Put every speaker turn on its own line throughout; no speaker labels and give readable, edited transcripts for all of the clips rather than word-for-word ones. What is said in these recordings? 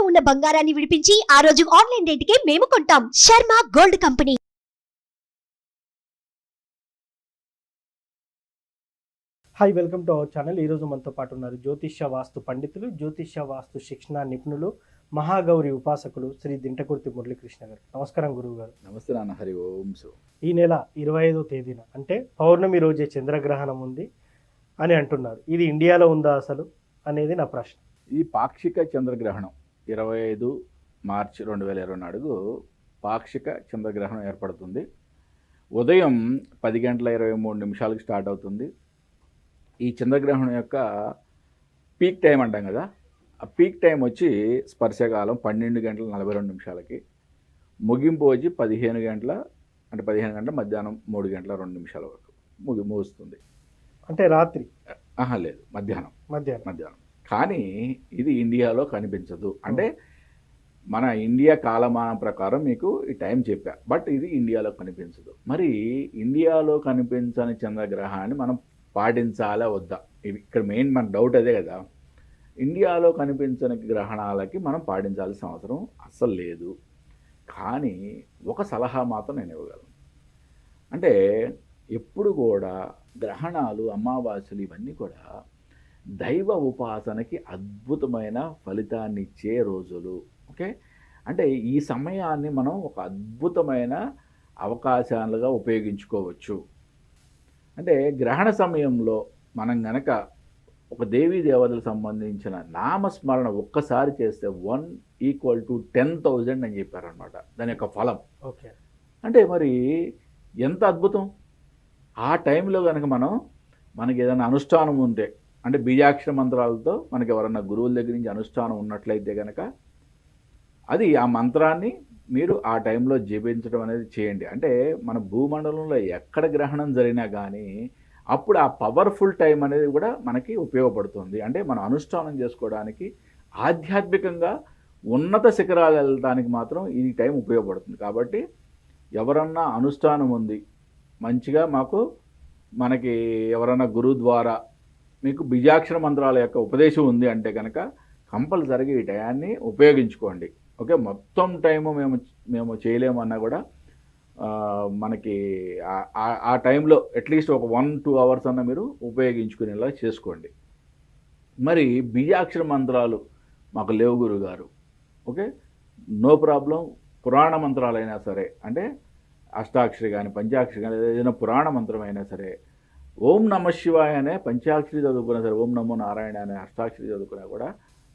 ఉన్న బంగారాన్ని విడిపించి ఆ రోజు ఆన్లైన్ రేటుకే మేము కొంటాం. Sharma gold company.
Hi, welcome to our channel. ఈరోజు మనతో పాటు ఉన్నారు జ్యోతిష్య వాస్తు పండితులు, జ్యోతిష్య వాస్తు శిక్షణ నిపుణులు, మహాగౌరి ఉపాసకులు శ్రీ దింటకుర్తి మురళీకృష్ణ గారు. నమస్కారం గురువు గారు.
నమస్తే నాన్న. హరి ఓం.
ఈ నెల 25వ తేదీన అంటే పౌర్ణమి రోజే చంద్రగ్రహణం ఉంది అని అంటున్నారు. ఇది ఇండియాలో ఉందా అసలు అనేది నా ప్రశ్న.
ఇది పాక్షిక చంద్రగ్రహణం 25 మార్చి 2024 పాక్షిక చంద్రగ్రహణం ఏర్పడుతుంది. ఉదయం 10:23 స్టార్ట్ అవుతుంది. ఈ చంద్రగ్రహణం యొక్క పీక్ టైం అంటాం కదా, ఆ పీక్ టైం వచ్చి స్పర్శకాలం 12:42 ముగింపు వచ్చి 15 గంటల మధ్యాహ్నం 3:02 వరకు ముగుస్తుంది.
అంటే రాత్రి
లేదు, మధ్యాహ్నం. కానీ ఇది ఇండియాలో కనిపించదు. అంటే మన ఇండియా కాలమానం ప్రకారం మీకు ఈ టైం చెప్పా, బట్ ఇది ఇండియాలో కనిపించదు. మరి ఇండియాలో కనిపించని చంద్రగ్రహణాన్ని మనం పాటించాలా వద్దా? ఇది ఇక్కడ మెయిన్ మన డౌట్ అదే కదా. ఇండియాలో కనిపించని గ్రహణాలకి మనం పాటించాల్సిన అవసరం అస్సలు లేదు. కానీ ఒక సలహా మాత్రం నేను ఇవ్వగలను. అంటే ఎప్పుడు కూడా గ్రహణాలు, అమావాస్యలు ఇవన్నీ కూడా దైవ ఉపాసనకి అద్భుతమైన ఫలితాన్ని ఇచ్చే రోజులు. ఓకే, అంటే ఈ సమయాన్ని మనం ఒక అద్భుతమైన అవకాశాలుగా ఉపయోగించుకోవచ్చు. అంటే గ్రహణ సమయంలో మనం గనక ఒక దేవీ దేవతలకు సంబంధించిన నామస్మరణ ఒక్కసారి చేస్తే 1 = 10,000 అని చెప్పారనమాట దాని యొక్క ఫలం.
ఓకే,
అంటే మరి ఎంత అద్భుతం. ఆ టైంలో కనుక మనకి ఏదైనా అనుష్ఠానం ఉంటే, అంటే బీజాక్షర మంత్రాలతో మనకి ఎవరన్నా గురువుల దగ్గర నుంచి అనుష్ఠానం ఉన్నట్లయితే కనుక అది ఆ మంత్రాన్ని మీరు ఆ టైంలో జపించడం అనేది చేయండి. అంటే మన భూమండలంలో ఎక్కడ గ్రహణం జరిగినా కానీ అప్పుడు ఆ పవర్ఫుల్ టైం అనేది కూడా మనకి ఉపయోగపడుతుంది. అంటే మనం అనుష్ఠానం చేసుకోవడానికి, ఆధ్యాత్మికంగా ఉన్నత శిఖరాలు వెళ్ళడానికి మాత్రం ఈ టైం ఉపయోగపడుతుంది. కాబట్టి ఎవరన్నా అనుష్ఠానం ఉంది మంచిగా, మనకి ఎవరన్నా గురువు ద్వారా మీకు బీజాక్షర మంత్రాల యొక్క ఉపదేశం ఉంది అంటే కనుక కంపల్సరీగా ఈ టయాన్ని ఉపయోగించుకోండి. ఓకే, మొత్తం టైము మేము చేయలేమన్నా కూడా మనకి ఆ టైంలో అట్లీస్ట్ ఒక 1-2 అవర్స్ అన్న మీరు ఉపయోగించుకునేలా చేసుకోండి. మరి బీజాక్షర మంత్రాలు మాకు లేవు గురువు గారు, ఓకే, నో ప్రాబ్లం. పురాణ మంత్రాలైనా సరే, అంటే అష్టాక్షరి కానీ పంచాక్షరి కానీ ఏదైనా పురాణ మంత్రం అయినా సరే, ఓం నమ శివాయ అనే పంచాక్షరి చదువుకున్నా సరే, ఓం నమో నారాయణ అనే అష్టాక్షరి చదువుకున్నా కూడా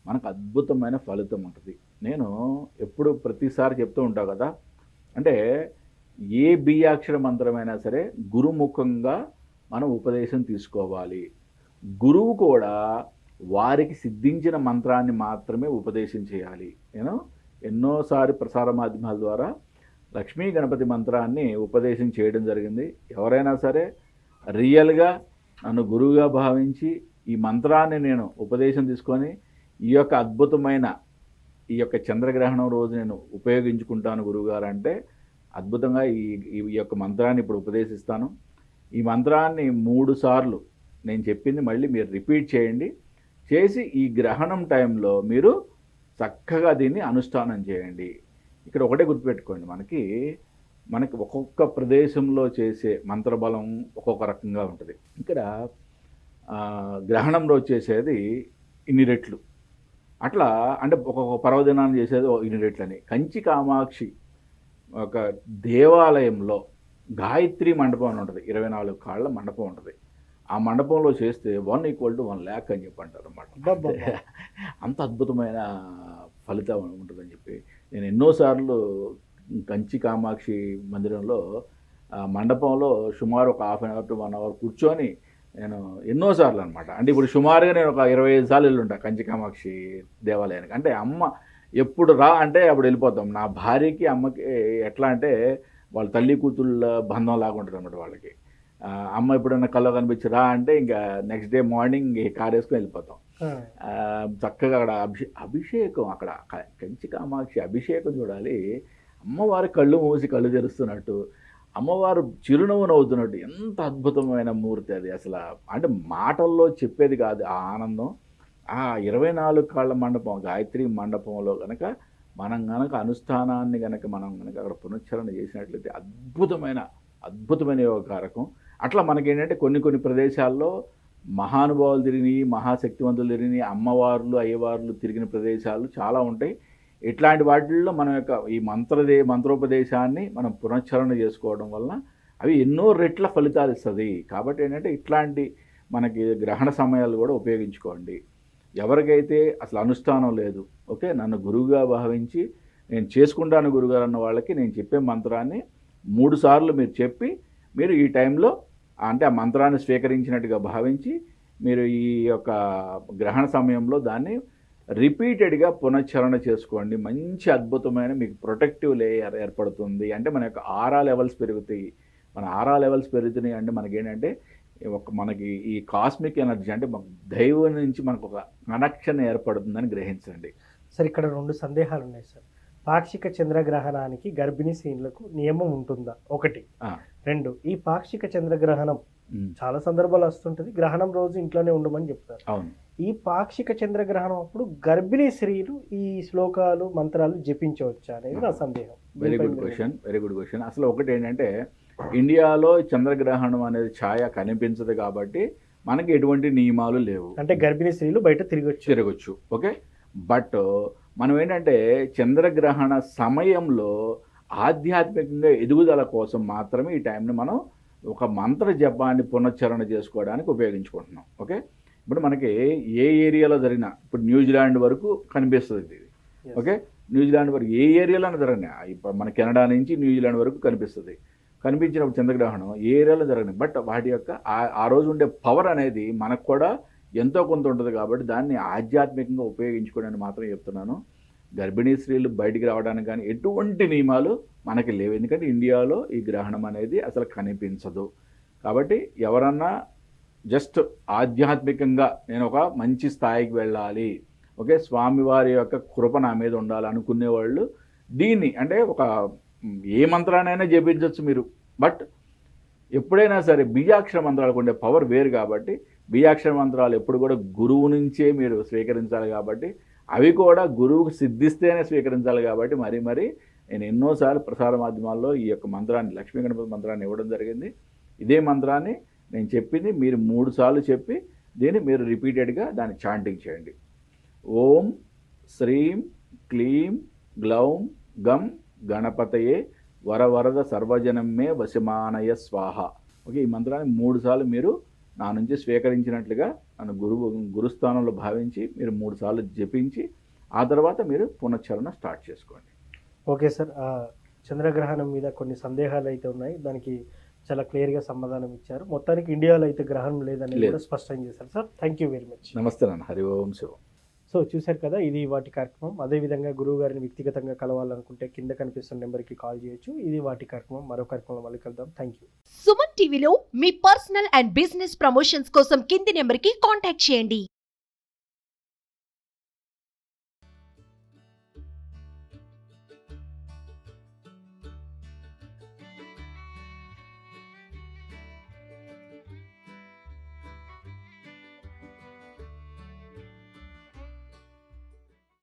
మనకు అద్భుతమైన ఫలితం ఉంటుంది. నేను ఎప్పుడు ప్రతిసారి చెప్తూ ఉంటాను కదా, అంటే ఏ బీజాక్షర మంత్రమైనా సరే గురుముఖంగా మనం ఉపదేశం తీసుకోవాలి. గురువు కూడా వారికి సిద్ధించిన మంత్రాన్ని మాత్రమే ఉపదేశం చేయాలి. నేను ఎన్నోసారి ప్రసార మాధ్యమాల ద్వారా లక్ష్మీ గణపతి మంత్రాన్ని ఉపదేశం చేయడం జరిగింది. ఎవరైనా సరే రియల్గా నన్ను గురువుగా భావించి ఈ మంత్రాన్ని నేను ఉపదేశం తీసుకొని ఈ యొక్క అద్భుతమైన ఈ యొక్క చంద్రగ్రహణం రోజు నేను ఉపయోగించుకుంటాను గురువుగారు అంటే అద్భుతంగా ఈ యొక్క మంత్రాన్ని ఇప్పుడు ఉపదేశిస్తాను. ఈ మంత్రాన్ని 3 సార్లు నేను చెప్పింది మళ్ళీ మీరు రిపీట్ చేయండి. చేసి ఈ గ్రహణం టైంలో మీరు చక్కగా దీన్ని అనుష్ఠానం చేయండి. ఇక్కడ ఒకటే గుర్తుపెట్టుకోండి, మనకి ఒక్కొక్క ప్రదేశంలో చేసే మంత్రబలం ఒక్కొక్క రకంగా ఉంటుంది. ఇక్కడ గ్రహణం రోజు చేసేది ఇన్ని రెట్లు, అట్లా అంటే ఒక్కొక్క పర్వదినాన్ని చేసేది ఇన్ని రెట్లని. కంచి కామాక్షి ఒక దేవాలయంలో గాయత్రి మండపం అని ఉంటుంది, 24 కాళ్ళ మండపం ఉంటుంది. ఆ మండపంలో చేస్తే 1 = 1 lakh అని చెప్పి అంటారు అన్నమాట. అంత అద్భుతమైన ఫలితం ఉంటుందని చెప్పి నేను ఎన్నోసార్లు కంచి కామాక్షి మందిరంలో మండపంలో సుమారు ఒక 1/2 hour to 1 hour కూర్చొని నేను ఎన్నోసార్లు అనమాట. అంటే ఇప్పుడు సుమారుగా నేను ఒక 25 సార్లు వెళ్ళి ఉంటాను కంచి కామాక్షి దేవాలయానికి. అంటే అమ్మ ఎప్పుడు రా అంటే అప్పుడు వెళ్ళిపోతాం. నా భార్యకి అమ్మకి ఎట్లా అంటే వాళ్ళ తల్లి కూతుళ్ళ బంధం లాగా ఉంటుంది అన్నమాట వాళ్ళకి. అమ్మ ఎప్పుడన్నా కల్లో కనిపించి రా అంటే ఇంకా నెక్స్ట్ డే మార్నింగ్ కార్ వేసుకొని వెళ్ళిపోతాం. చక్కగా అక్కడ అభిషేకం, అక్కడ కంచి కామాక్షి అభిషేకం చూడాలి. అమ్మవారి కళ్ళు మూసి కళ్ళు తెరుస్తున్నట్టు, అమ్మవారు చిరునవ్వు నవ్వుతున్నట్టు, ఎంత అద్భుతమైన మూర్తి అది అసలు. అంటే మాటల్లో చెప్పేది కాదు ఆ ఆనందం. ఆ 24 కాళ్ళ మండపం గాయత్రి మండపంలో కనుక మనం గనక అనుష్ఠానాన్ని గనక మనం గనక అక్కడ పునశ్చరణ చేసినట్లయితే అద్భుతమైన యోగ కారకం. అట్లా మనకేంటంటే కొన్ని ప్రదేశాల్లో మహానుభావులు తిరిగి మహాశక్తివంతులు తిరిగి అమ్మవార్లు అయ్యవార్లు తిరిగిన ప్రదేశాలు చాలా ఉంటాయి. ఇట్లాంటి వాటిల్లో మన యొక్క ఈ మంత్రోపదేశాన్ని మనం పునశ్చరణ చేసుకోవడం వలన అవి ఎన్నో రెట్ల ఫలితాలు ఇస్తుంది. కాబట్టి ఏంటంటే ఇట్లాంటి మనకి గ్రహణ సమయాలు కూడా ఉపయోగించుకోండి. ఎవరికైతే అసలు అనుష్ఠానం లేదు, ఓకే, నన్ను గురువుగా భావించి నేను చేసుకుంటాను గురుగారు అన్న వాళ్ళకి నేను చెప్పే మంత్రాన్ని 3 సార్లు మీరు చెప్పి మీరు ఈ టైంలో అంటే ఆ మంత్రాన్ని స్వీకరించినట్టుగా భావించి మీరు ఈ యొక్క గ్రహణ సమయంలో దాన్ని రిపీటెడ్గా పునశ్చరణ చేసుకోండి. మంచి అద్భుతమైన మీకు ప్రొటెక్టివ్ లేయర్ ఏర్పడుతుంది. అంటే మన యొక్క ఆరా లెవెల్స్ పెరుగుతాయి. మన ఆరా లెవెల్స్ పెరుగుతున్నాయి అంటే మనకేంటంటే మనకి ఈ కాస్మిక్ ఎనర్జీ అంటే దైవం నుంచి మనకు ఒక కనెక్షన్ ఏర్పడుతుందని గ్రహించండి.
సార్ ఇక్కడ 2 సందేహాలు ఉన్నాయి సార్. పాక్షిక చంద్రగ్రహణానికి గర్భిణీ స్త్రీలకు నియమం ఉంటుందా? 1. 2, ఈ పాక్షిక చంద్రగ్రహణం చాలా సందర్భాలు వస్తుంటది, గ్రహణం రోజు ఇంట్లోనే ఉండమని చెప్తారు.
అవును.
ఈ పాక్షిక చంద్రగ్రహణం అప్పుడు గర్భిణీ స్త్రీలు ఈ శ్లోకాలు మంత్రాలు జపించవచ్చా అనేది నా సందేహం.
Very good question. అసలు ఒకటి ఏంటంటే ఇండియాలో చంద్రగ్రహణం అనేది ఛాయ కనిపించదు కాబట్టి మనకి ఎటువంటి నియమాలు లేవు.
అంటే గర్భిణీ స్త్రీలు బయట తిరగొచ్చు.
ఓకే, బట్ మనం ఏంటంటే చంద్రగ్రహణ సమయంలో ఆధ్యాత్మికంగా ఎదుగుదల కోసం మాత్రమే ఈ టైంని మనం ఒక మంత్ర జపాన్ని పునశ్చరణ చేసుకోవడానికి ఉపయోగించుకుంటున్నాం. ఓకే, ఇప్పుడు మనకి ఏ ఏరియాలో జరిగినా ఇప్పుడు న్యూజిలాండ్ వరకు కనిపిస్తుంది ఇది. ఓకే, న్యూజిలాండ్ వరకు ఏ ఏరియాలో జరిగినా ఇప్పుడు మన కెనడా నుంచి న్యూజిలాండ్ వరకు కనిపించినప్పుడు చంద్రగ్రహణం ఏ ఏరియాలో జరగని, బట్ వాటి యొక్క ఆ రోజు ఉండే పవర్ అనేది మనకు కూడా ఎంతో కొంత ఉంటుంది. కాబట్టి దాన్ని ఆధ్యాత్మికంగా ఉపయోగించుకోవడానికి మాత్రం చెప్తున్నాను. గర్భిణీ స్త్రీలు బయటికి రావడానికి కానీ ఎటువంటి నియమాలు మనకి లేవు. ఎందుకంటే ఇండియాలో ఈ గ్రహణం అనేది అసలు కనిపించదు. కాబట్టి ఎవరన్నా జస్ట్ ఆధ్యాత్మికంగా నేను ఒక మంచి స్థాయికి వెళ్ళాలి, ఓకే, స్వామివారి యొక్క కృప నా మీద ఉండాలి అనుకునే వాళ్ళు దీన్ని అంటే ఒక ఏ మంత్రాన్నైనా జపించవచ్చు మీరు. బట్ ఎప్పుడైనా సరే బీజాక్షర మంత్రాలకు ఉండే పవర్ వేరు కాబట్టి బీజాక్షర మంత్రాలు ఎప్పుడు కూడా గురువు నుంచే మీరు స్వీకరించాలి. కాబట్టి అవి కూడా గురువుకు సిద్ధిస్తేనే స్వీకరించాలి. కాబట్టి మరి నేను ఎన్నోసార్లు ప్రసార మాధ్యమాల్లో ఈ యొక్క మంత్రాన్ని లక్ష్మీ గణపతి మంత్రాన్ని ఇవ్వడం జరిగింది. ఇదే మంత్రాన్ని నేను చెప్పింది మీరు 3 సార్లు చెప్పి దీన్ని మీరు రిపీటెడ్గా దాన్ని చాంటింగ్ చేయండి. ఓం శ్రీం క్లీం గ్లౌం గం గణపతయే వరవరద సర్వజనమే వశమానయ స్వాహ. ఓకే, ఈ మంత్రాన్ని 3 సార్లు మీరు నా నుంచి స్వీకరించినట్లుగా నన్ను గురుస్థానంలో భావించి మీరు 3 సార్లు జపించి ఆ తర్వాత మీరు పునశ్చరణ స్టార్ట్ చేసుకోండి.
ఓకే సార్, చంద్రగ్రహణం మీద కొన్ని సందేహాలు అయితే ఉన్నాయి, దానికి చాలా క్లియర్గా సమాధానం ఇచ్చారు. మొత్తానికి ఇండియాలో అయితే గ్రహణం లేదని కూడా స్పష్టం చేశారు sir. Thank you very much.
నమస్తే నాన్న. హరి ఓం శివం.
సో చూశారు కదా, ఇది వాటి కార్యక్రమం. అదేవిధంగా గురువు గారిని వ్యక్తిగతంగా కలవాలనుకుంటే కింద కనిపిస్తున్న నెంబర్కి కాల్ చేయొచ్చు. ఇది వాటి కార్యక్రమం. మరో కార్యక్రమంలో మళ్ళీ కలుద్దాం. Thank you.
సుమన్ టీవీలో మీ పర్సనల్ అండ్ బిజినెస్ ప్రమోషన్స్ కోసం కింది నెంబర్కి కాంటాక్ట్ చేయండి.